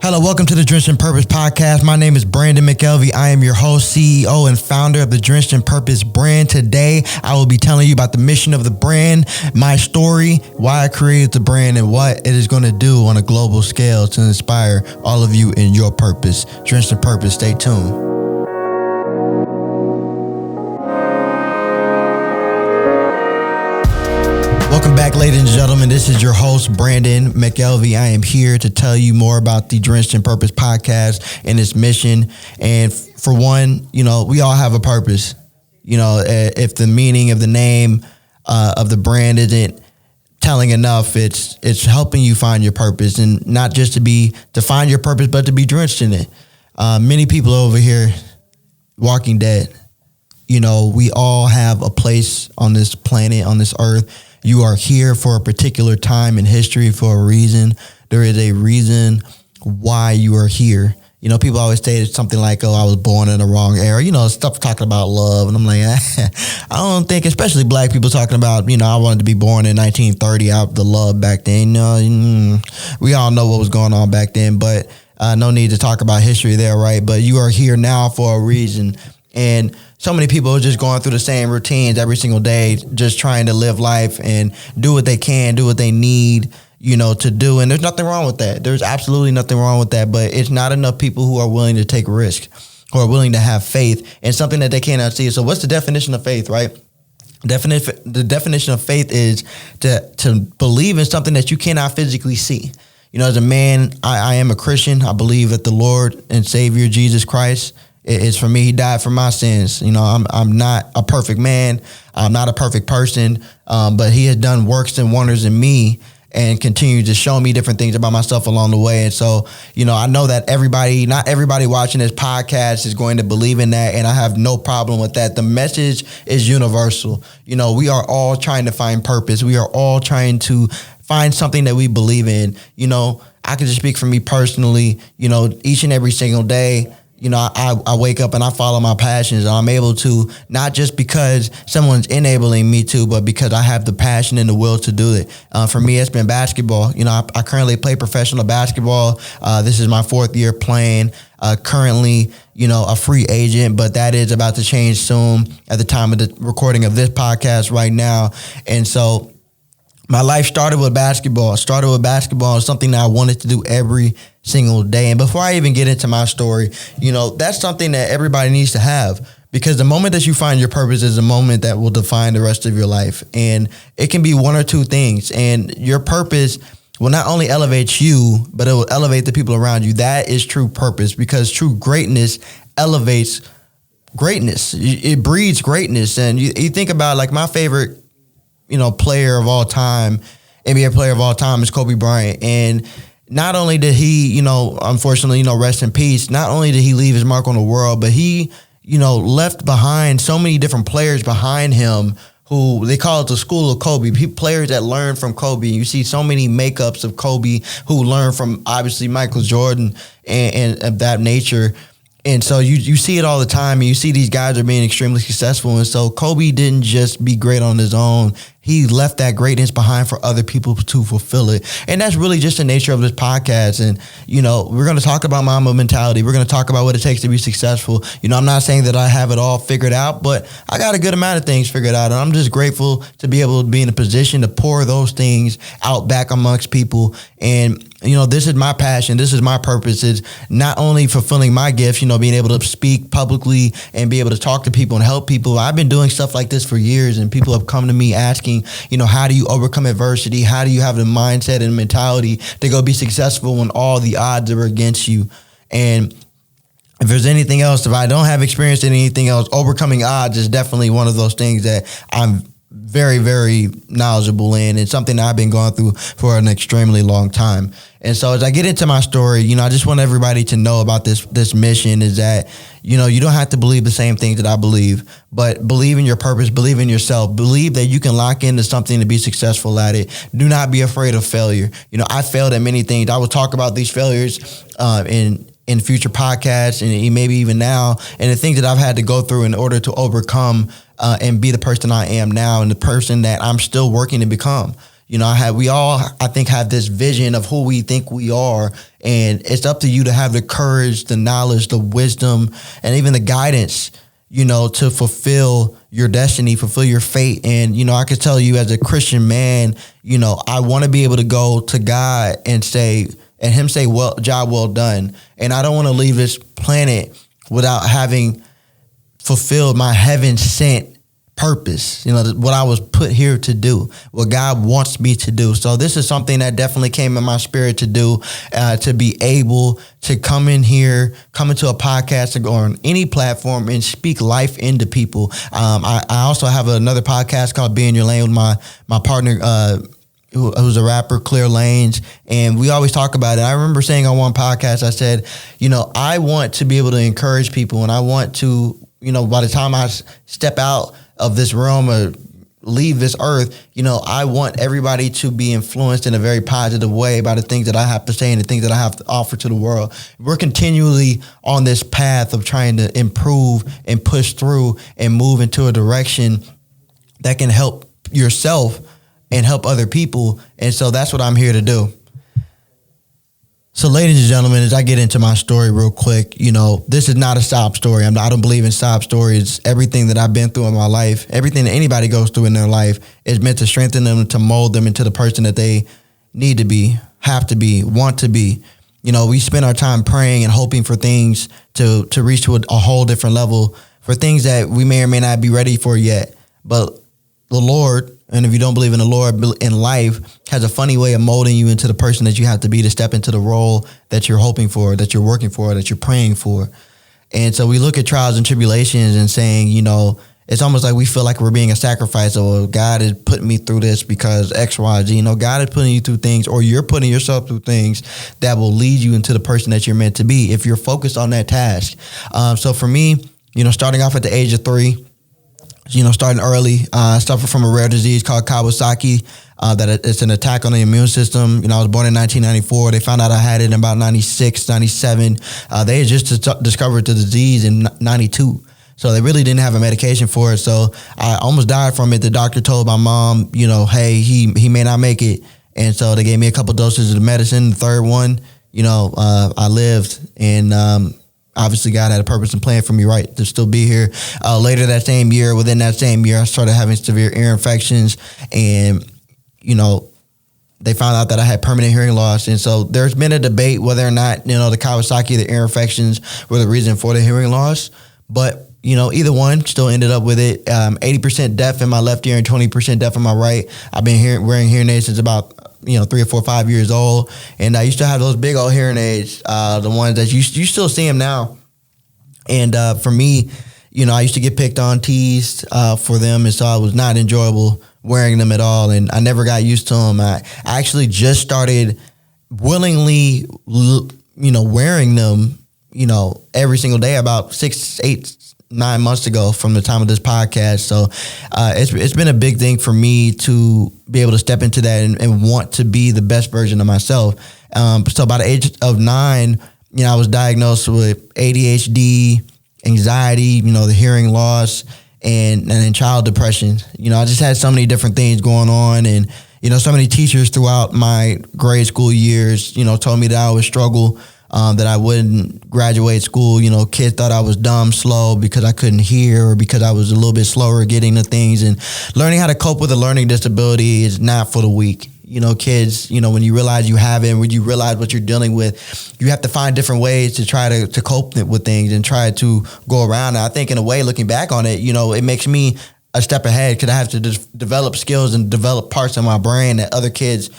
Hello, welcome to the Drenched in Purpose podcast. My name is Brandon McKelvey. I am your host, CEO, and founder of the Drenched in Purpose brand. Today, I will be telling you about the mission of the brand, my story, why I created the brand, and what it is going to do on a global scale to inspire all of you in your purpose. Drenched in Purpose, stay tuned. Welcome back, ladies and gentlemen. This is your host, Brandon McKelvey. I am here to tell you more about the Drenched in Purpose podcast and its mission. And for one, we all have a purpose. If the meaning of the name of the brand isn't telling enough, it's helping you find your purpose, and not just to find your purpose, but to be drenched in it. Many people over here walking dead. We all have a place on this planet, on this earth. You are here for a particular time in history for a reason. There is a reason why you are here. People always say something like, I was born in the wrong era. Stuff talking about love. And I'm like, I don't think, especially black people talking about, I wanted to be born in 1930, the love back then. We all know what was going on back then, but no need to talk about history there, right? But you are here now for a reason. And so many people are just going through the same routines every single day, just trying to live life and do what they can, do what they need, to do. And there's nothing wrong with that. There's absolutely nothing wrong with that. But it's not enough people who are willing to take risk, who are willing to have faith in something that they cannot see. So what's the definition of faith, right? The definition of faith is to believe in something that you cannot physically see. As a man, I am a Christian. I believe that the Lord and Savior, Jesus Christ, it's for me. He died for my sins. I'm not a perfect man. I'm not a perfect person. But he has done works and wonders in me and continued to show me different things about myself along the way. And so, I know that not everybody watching this podcast is going to believe in that. And I have no problem with that. The message is universal. We are all trying to find purpose. We are all trying to find something that we believe in. I can just speak for me personally, each and every single day. I wake up and I follow my passions, and I'm able to, not just because someone's enabling me to, but because I have the passion and the will to do it. For me, it's been basketball. I currently play professional basketball. This is my fourth year playing. Currently, a free agent, but that is about to change soon at the time of the recording of this podcast right now. And so my life started with basketball. It's something that I wanted to do every single day. And before I even get into my story, that's something that everybody needs to have, because the moment that you find your purpose is a moment that will define the rest of your life. And it can be one or two things. And your purpose will not only elevate you, but it will elevate the people around you. That is true purpose, because true greatness elevates greatness. It breeds greatness. And you think about, like, my favorite player of all time, NBA player of all time, is Kobe Bryant. And not only did he, unfortunately, rest in peace, not only did he leave his mark on the world, but he, left behind so many different players behind him who they call it the school of Kobe, players that learn from Kobe. You see so many makeups of Kobe who learn from, obviously, Michael Jordan and of that nature. And so you see it all the time, and you see these guys are being extremely successful. And so Kobe didn't just be great on his own. He left that greatness behind for other people to fulfill it. And that's really just the nature of this podcast. And, we're going to talk about Mamba mentality. We're going to talk about what it takes to be successful. I'm not saying that I have it all figured out, but I got a good amount of things figured out. And I'm just grateful to be able to be in a position to pour those things out back amongst people. And, this is my passion. This is my purpose. It's not only fulfilling my gift, being able to speak publicly and be able to talk to people and help people. I've been doing stuff like this for years, and people have come to me asking, how do you overcome adversity? How do you have the mindset and mentality to go be successful when all the odds are against you? And if there's anything else, if I don't have experience in anything else, overcoming odds is definitely one of those things that I'm very, very knowledgeable in, and something that I've been going through for an extremely long time. And so as I get into my story, I just want everybody to know about this mission is that, you don't have to believe the same things that I believe, but believe in your purpose, believe in yourself, believe that you can lock into something to be successful at it. Do not be afraid of failure. I failed at many things. I will talk about these failures in future podcasts and maybe even now, and the things that I've had to go through in order to overcome and be the person I am now and the person that I'm still working to become. We all, I think, have this vision of who we think we are. And it's up to you to have the courage, the knowledge, the wisdom, and even the guidance, to fulfill your destiny, fulfill your fate. And, I could tell you as a Christian man, I want to be able to go to God and him say, well, job well done. And I don't want to leave this planet without having fulfilled my heaven sent purpose, what I was put here to do, what God wants me to do. So this is something that definitely came in my spirit to do, to be able to come into a podcast, or go on any platform and speak life into people. I also have another podcast called Be in Your Lane with my partner, who's a rapper, Clear Lanes. And we always talk about it. I remember saying on one podcast, I said, I want to be able to encourage people, and I want to, by the time I step out of this realm or leave this earth, I want everybody to be influenced in a very positive way by the things that I have to say and the things that I have to offer to the world. We're continually on this path of trying to improve and push through and move into a direction that can help yourself and help other people. And so that's what I'm here to do. So, ladies and gentlemen, as I get into my story real quick, this is not a sob story. I don't believe in sob stories. Everything that I've been through in my life, everything that anybody goes through in their life is meant to strengthen them, to mold them into the person that they need to be, have to be, want to be. We spend our time praying and hoping for things to reach to a whole different level, for things that we may or may not be ready for yet. But the Lord, and if you don't believe in the Lord, in life, has a funny way of molding you into the person that you have to be to step into the role that you're hoping for, that you're working for, that you're praying for. And so we look at trials and tribulations and saying, it's almost like we feel like we're being a sacrifice. Or God is putting me through this because X, Y, Z. God is putting you through things, or you're putting yourself through things that will lead you into the person that you're meant to be if you're focused on that task. So for me, starting off at the age of 3, starting early, suffered from a rare disease called Kawasaki, that it's an attack on the immune system. I was born in 1994. They found out I had it in about 96, 97. They had just discovered the disease in 92. So they really didn't have a medication for it. So I almost died from it. The doctor told my mom, hey, he may not make it. And so they gave me a couple doses of the medicine. The third one, I lived, and obviously God had a purpose and plan for me, right, to still be here. Later that same year, within that same year, I started having severe ear infections, and, they found out that I had permanent hearing loss. And so there's been a debate whether or not, the Kawasaki, the ear infections were the reason for the hearing loss. But, either one, still ended up with it. 80% deaf in my left ear and 20% deaf in my right. I've been wearing hearing aids since about 3 or 4 or 5 years old. And I used to have those big old hearing aids, the ones that you still see them now. And for me, I used to get picked on, teased for them. And so it was not enjoyable wearing them at all. And I never got used to them. I actually just started willingly, wearing them, every single day about 6, 8, 9 months ago from the time of this podcast. So it's been a big thing for me to be able to step into that and want to be the best version of myself. So by the age of 9, I was diagnosed with ADHD, anxiety, the hearing loss, and then child depression. I just had so many different things going on. And, so many teachers throughout my grade school years, told me that I would struggle, that I wouldn't graduate school. Kids thought I was dumb, slow because I couldn't hear, or because I was a little bit slower getting to things. And learning how to cope with a learning disability is not for the weak. Kids, when you realize you have it, when you realize what you're dealing with, you have to find different ways to try to cope with things and try to go around it. I think in a way, looking back on it, it makes me a step ahead, because I have to develop skills and develop parts of my brain that other kids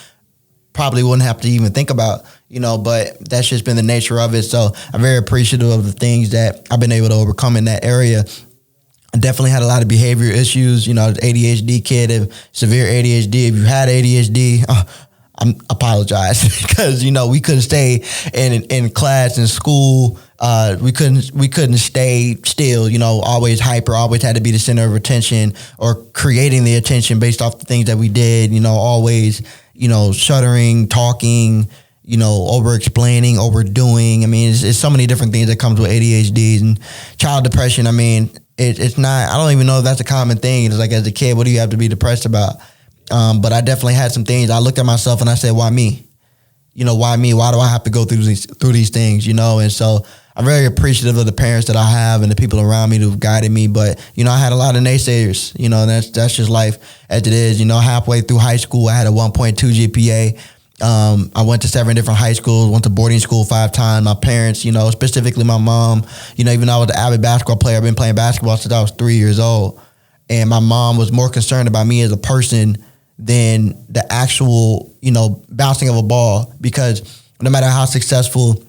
probably wouldn't have to even think about, but that's just been the nature of it. So I'm very appreciative of the things that I've been able to overcome in that area. I definitely had a lot of behavior issues, ADHD kid, severe ADHD. If you had ADHD, I apologize, because, we couldn't stay in class, in school. We couldn't stay still, always hyper, always had to be the center of attention, or creating the attention based off the things that we did, always, shuddering, talking, over explaining, overdoing. I mean, it's so many different things that comes with ADHD. And child depression, I mean, it's not, I don't even know if that's a common thing. It's like, as a kid, what do you have to be depressed about? But I definitely had some things. I looked at myself and I said, why me? Why me? Why do I have to go through these things, And so I'm very appreciative of the parents that I have and the people around me who've guided me. But, I had a lot of naysayers, and that's just life as it is. Halfway through high school, I had a 1.2 GPA. I went to 7 different high schools, went to boarding school 5 times. My parents, specifically my mom, even though I was an avid basketball player, I've been playing basketball since I was 3 years old. And my mom was more concerned about me as a person than the actual, bouncing of a ball, because no matter how successful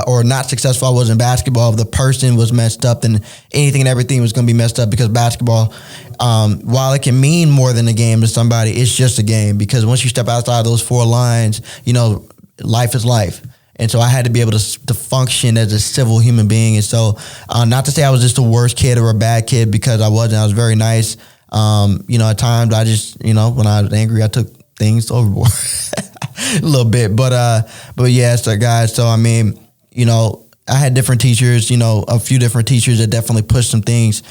or not successful I was in basketball, if the person was messed up, then anything and everything was going to be messed up, because basketball, while it can mean more than a game to somebody, it's just a game, because once you step outside those 4 lines, life is life. And so I had to be able to function as a civil human being. And so not to say I was just the worst kid or a bad kid, because I wasn't. I was very nice. At times I just, when I was angry, I took things overboard a little bit. But yeah, so guys, so I mean, I had different teachers, a few different teachers that definitely pushed some things,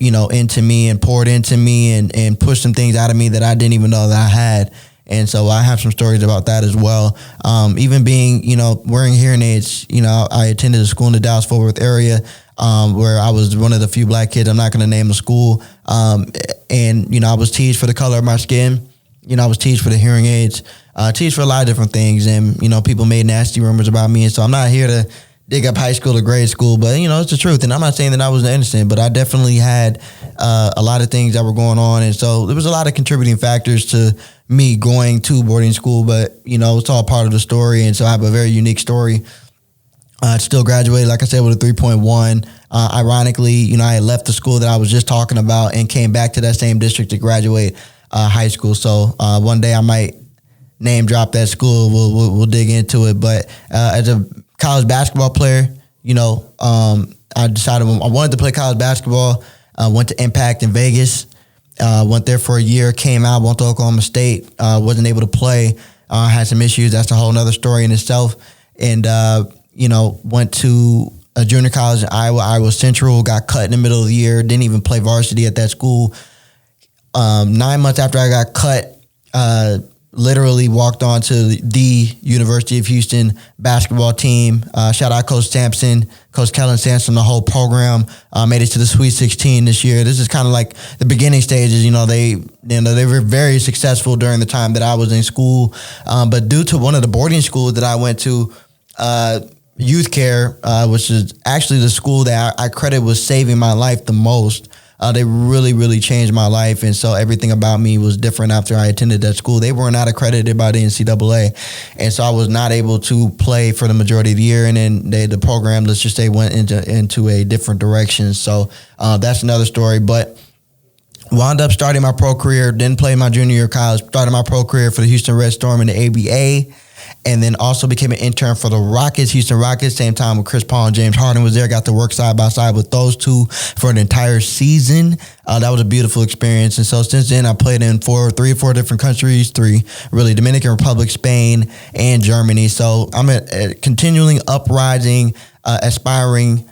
into me and poured into me and pushed some things out of me that I didn't even know that I had. And so I have some stories about that as well. Even being, wearing hearing aids, I attended a school in the Dallas-Fort Worth area, where I was one of the few black kids. I'm not going to name the school. And, I was teased for the color of my skin. I was teased for the hearing aids, teased for a lot of different things. And, people made nasty rumors about me. And so I'm not here to dig up high school or grade school, but, it's the truth. And I'm not saying that I was innocent, but I definitely had a lot of things that were going on. And so there was a lot of contributing factors to me going to boarding school, but, it's all part of the story. And so I have a very unique story. I still graduated, like I said, with a 3.1. Ironically, I had left the school that I was just talking about and came back to that same district to graduate high school. So one day I might name drop that school. We'll dig into it. But as a college basketball player, I decided I wanted to play college basketball. Went to Impact in Vegas. Went there for a year, came out, went to Oklahoma State, wasn't able to play, had some issues. That's a whole nother story in itself. And, went to a junior college in Iowa Central, got cut in the middle of the year, didn't even play varsity at that school. 9 months after I got cut, literally walked on to the University of Houston basketball team. Shout out Coach Sampson, Coach Kellen Sampson, the whole program. Made it to the Sweet 16 this year. This is kind of like the beginning stages. They were very successful during the time that I was in school. But due to one of the boarding schools that I went to, Youth Care, which is actually the school that I credit was saving my life the most. They really, really changed my life. And so everything about me was different after I attended that school. They were not accredited by the NCAA. And so I was not able to play for the majority of the year. And then the program, let's just say, went into a different direction. So that's another story. But wound up starting my pro career, didn't play my junior year of college, started my pro career for the Houston Red Storm in the ABA. And then also became an intern for the Rockets, Houston Rockets, same time when Chris Paul and James Harden was there. Got to work side by side with those two for an entire season. That was a beautiful experience. And so since then, I played in 3 or 4 different countries, 3, really, Dominican Republic, Spain, and Germany. So I'm a continually uprising, aspiring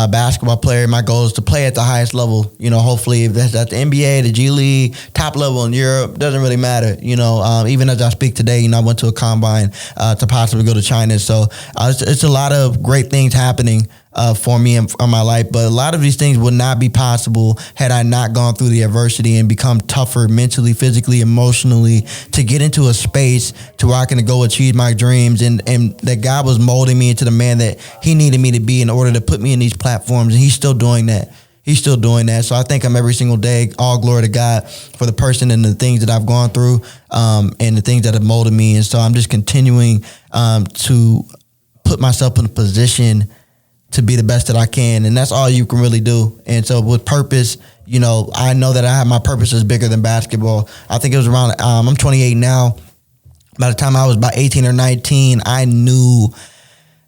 basketball player. My goal is to play at the highest level. Hopefully if that's at the NBA, the G League, top level in Europe, doesn't really matter. Even as I speak today, I went to a combine to possibly go to China. So it's a lot of great things happening for me in my life. But a lot of these things would not be possible had I not gone through the adversity and become tougher mentally, physically, emotionally, to get into a space to where I can go achieve my dreams, and that God was molding me into the man that he needed me to be in order to put me in these platforms. And he's still doing that. He's still doing that. So I thank him every single day. All glory to God for the person and the things that I've gone through, and the things that have molded me. And so I'm just continuing to put myself in a position to be the best that I can. And that's all you can really do. And so with purpose, I know that I have my purpose is bigger than basketball. I think it was around, I'm 28 now. By the time I was about 18 or 19, I knew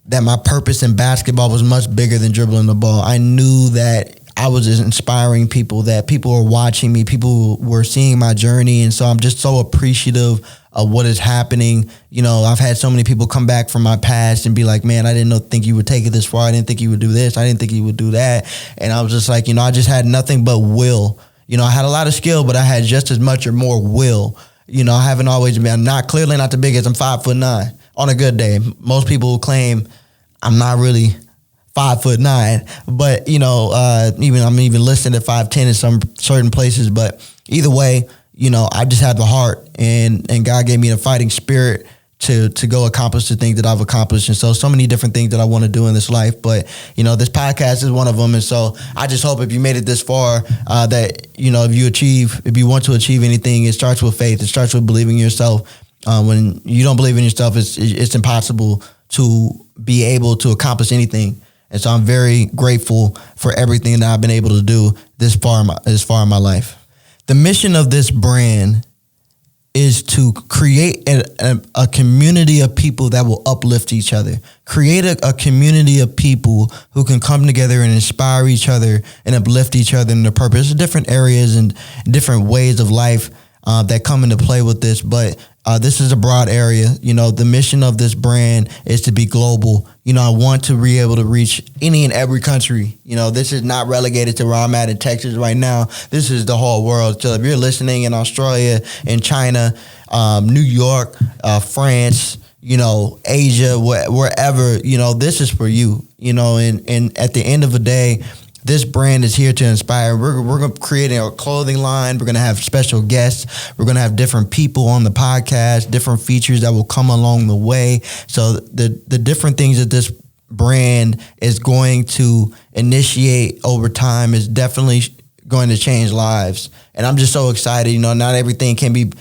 that my purpose in basketball was much bigger than dribbling the ball. I knew that I was just inspiring people, that people were watching me, people were seeing my journey. And so I'm just so appreciative of what is happening. I've had so many people come back from my past and be like, man, I didn't think you would take it this far. I didn't think you would do this. I didn't think you would do that. And I was just like, I just had nothing but will. I had a lot of skill, but I had just as much or more will. I haven't always been, clearly not the biggest. I'm 5'9" on a good day. Most people will claim I'm not really 5'9", but I'm even listed at 5'10" in some certain places. But either way, I just had the heart, and God gave me the fighting spirit to go accomplish the things that I've accomplished. And so many different things that I want to do in this life. But, this podcast is one of them. And so I just hope if you made it this far, that, if you want to achieve anything, it starts with faith. It starts with believing in yourself. When you don't believe in yourself, it's impossible to be able to accomplish anything. And so I'm very grateful for everything that I've been able to do this far in my life. The mission of this brand is to create a community of people that will uplift each other. Create a community of people who can come together and inspire each other and uplift each other in their purpose. There's different areas and different ways of life that come into play with this, but this is a broad area. The mission of this brand is to be global. I want to be able to reach any and every country. This is not relegated to where I'm at in Texas right now. This is the whole world. So if you're listening in Australia, in China, New York, France, Asia, wherever, this is for you, and at the end of the day, this brand is here to inspire. We're creating a clothing line. We're going to have special guests. We're going to have different people on the podcast, different features that will come along the way. So the different things that this brand is going to initiate over time is definitely going to change lives. And I'm just so excited. Not everything can be,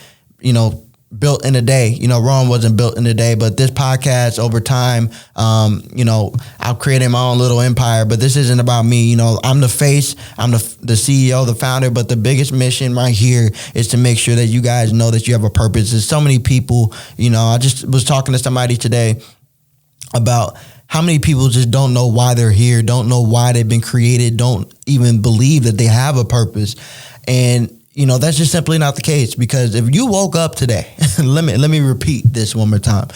built in a day. Rome wasn't built in a day, but this podcast over time, I've created my own little empire, but this isn't about me. I'm the face, I'm the CEO, the founder, but the biggest mission right here is to make sure that you guys know that you have a purpose. There's so many people, I just was talking to somebody today about how many people just don't know why they're here, don't know why they've been created, don't even believe that they have a purpose. And that's just simply not the case, because if you woke up today, let me repeat this one more time.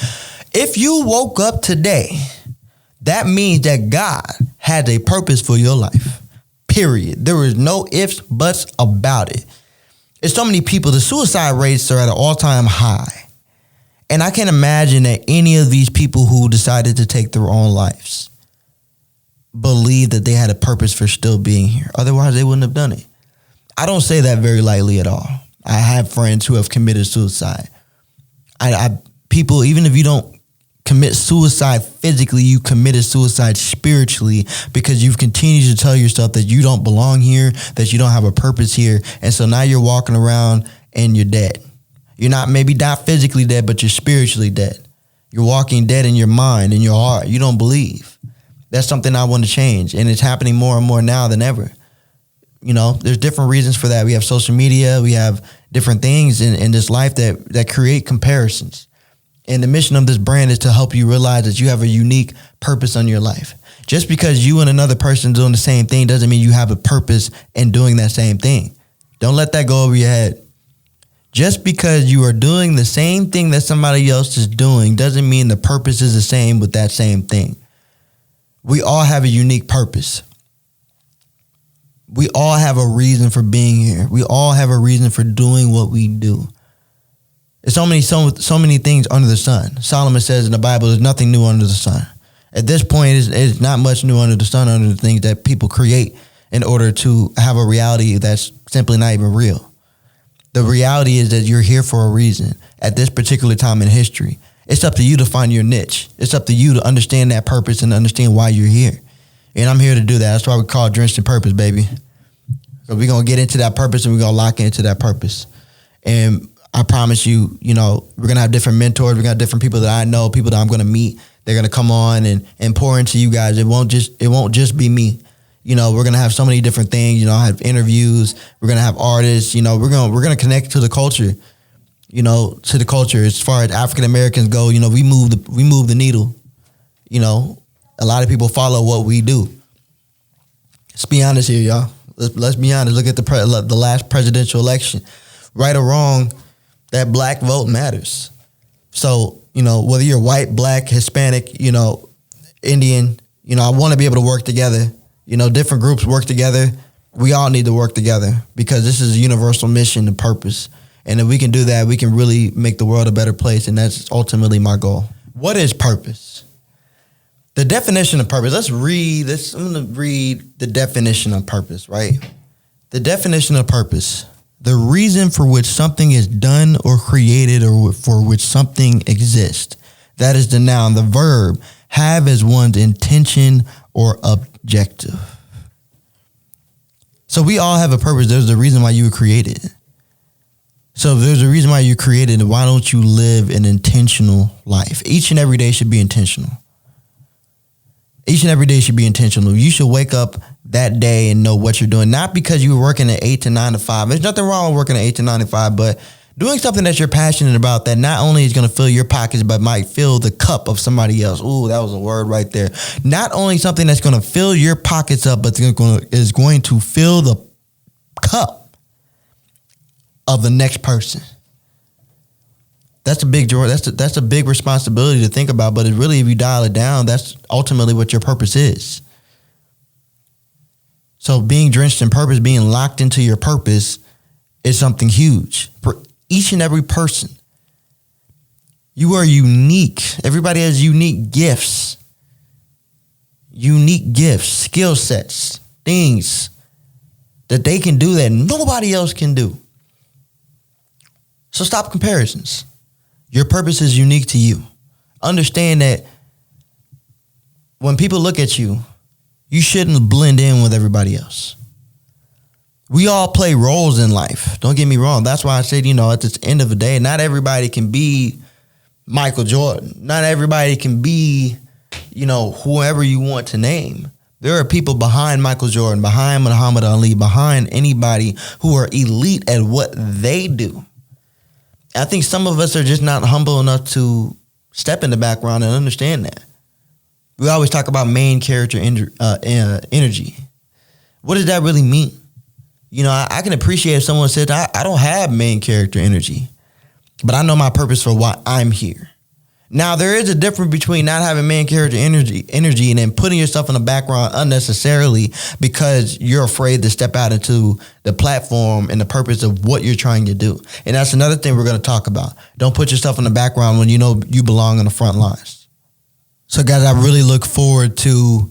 If you woke up today, that means that God has a purpose for your life, period. There is no ifs, buts about it. There's so many people, the suicide rates are at an all-time high. And I can't imagine that any of these people who decided to take their own lives believe that they had a purpose for still being here. Otherwise, they wouldn't have done it. I don't say that very lightly at all. I have friends who have committed suicide. People, even if you don't commit suicide physically, you committed suicide spiritually, because you've continued to tell yourself that you don't belong here, that you don't have a purpose here. And so now you're walking around and you're dead. You're maybe not physically dead, but you're spiritually dead. You're walking dead in your mind, in your heart. You don't believe. That's something I want to change. And it's happening more and more now than ever. There's different reasons for that. We have social media. We have different things in this life that create comparisons. And the mission of this brand is to help you realize that you have a unique purpose on your life. Just because you and another person doing the same thing doesn't mean you have a purpose in doing that same thing. Don't let that go over your head. Just because you are doing the same thing that somebody else is doing doesn't mean the purpose is the same with that same thing. We all have a unique purpose. We all have a reason for being here. We all have a reason for doing what we do. There's so many things under the sun. Solomon says in the Bible, there's nothing new under the sun. At this point, it's not much new under the sun, under the things that people create in order to have a reality that's simply not even real. The reality is that you're here for a reason at this particular time in history. It's up to you to find your niche. It's up to you to understand that purpose and understand why you're here. And I'm here to do that. That's why we call it Drenched in Purpose, baby. So we're going to get into that purpose, and we're going to lock into that purpose. And I promise you, we're going to have different mentors. We're going to have different people that I know, people that I'm going to meet. They're going to come on and pour into you guys. It won't just be me. We're going to have so many different things. Have interviews. We're going to have artists. We're going to connect to the culture. To the culture. As far as African Americans go, we move the needle. A lot of people follow what we do. Let's be honest here, y'all. Let's be honest. Look at the last presidential election. Right or wrong, that black vote matters. So, whether you're white, black, Hispanic, Indian, I want to be able to work together. Different groups work together. we all need to work together because this is a universal mission and purpose. And if we can do that, we can really make the world a better place. And that's ultimately my goal. What is purpose? The definition of purpose. Let's read this. I'm going to read the definition of purpose, right? The definition of purpose. The reason for which something is done or created or for which something exists. That is the noun. The verb, have as one's intention or objective. So we all have a purpose. There's a reason why you were created. So if there's a reason why you're created, why don't you live an intentional life? Each and every day should be intentional. Each and every day should be intentional. You should wake up that day and know what you're doing. Not because you were working at 8 to 9 to 5. There's nothing wrong with working at 8 to 9 to 5, but doing something that you're passionate about that not only is going to fill your pockets, but might fill the cup of somebody else. Ooh, that was a word right there. Not only something that's going to fill your pockets up, but is going to fill the cup of the next person. That's a big joy. That's a big responsibility to think about. But it's really, if you dial it down, that's ultimately what your purpose is. So being drenched in purpose, being locked into your purpose is something huge for each and every person. You are unique. Everybody has unique gifts, skill sets, things that they can do that nobody else can do. So stop comparisons. Your purpose is unique to you. Understand that when people look at you, you shouldn't blend in with everybody else. We all play roles in life. Don't get me wrong. That's why I said, at the end of the day, not everybody can be Michael Jordan. Not everybody can be, whoever you want to name. There are people behind Michael Jordan, behind Muhammad Ali, behind anybody who are elite at what they do. I think some of us are just not humble enough to step in the background and understand that. We always talk about main character energy. What does that really mean? I can appreciate if someone said, I don't have main character energy, but I know my purpose for why I'm here. Now, there is a difference between not having main character energy and then putting yourself in the background unnecessarily because you're afraid to step out into the platform and the purpose of what you're trying to do. And that's another thing we're going to talk about. Don't put yourself in the background when you know you belong on the front lines. So, guys, I really look forward to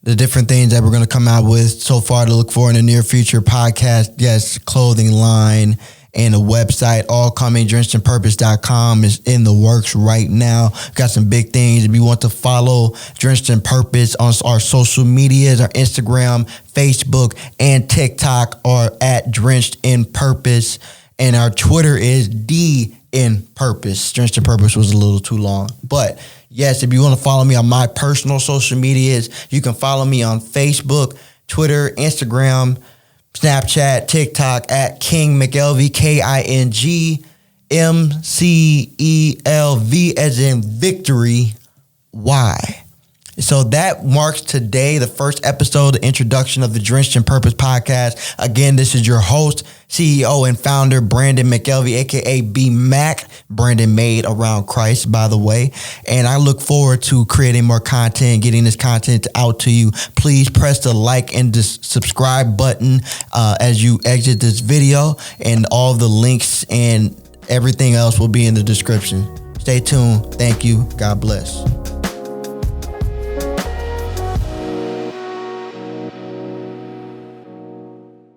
the different things that we're going to come out with so far to look for in the near future. Podcast, yes, clothing line, and a website, all coming. DrenchedInPurpose.com is in the works right now. Got some big things. If you want to follow Drenched in Purpose on our social medias, our Instagram, Facebook, and TikTok are at Drenched in Purpose. And our Twitter is D in Purpose. Drenched in Purpose was a little too long. But yes, if you want to follow me on my personal social medias, you can follow me on Facebook, Twitter, Instagram, Snapchat, TikTok at King McElvey, KingMcElv as in victory, Y. So that marks today, the first episode, the introduction of the Drenched in Purpose podcast. Again, this is your host, CEO and founder, Brandon McElvey, a.k.a. B Mac. Brandon made around Christ, by the way. And I look forward to creating more content, getting this content out to you. Please press the like and subscribe button as you exit this video. And all the links and everything else will be in the description. Stay tuned. Thank you. God bless.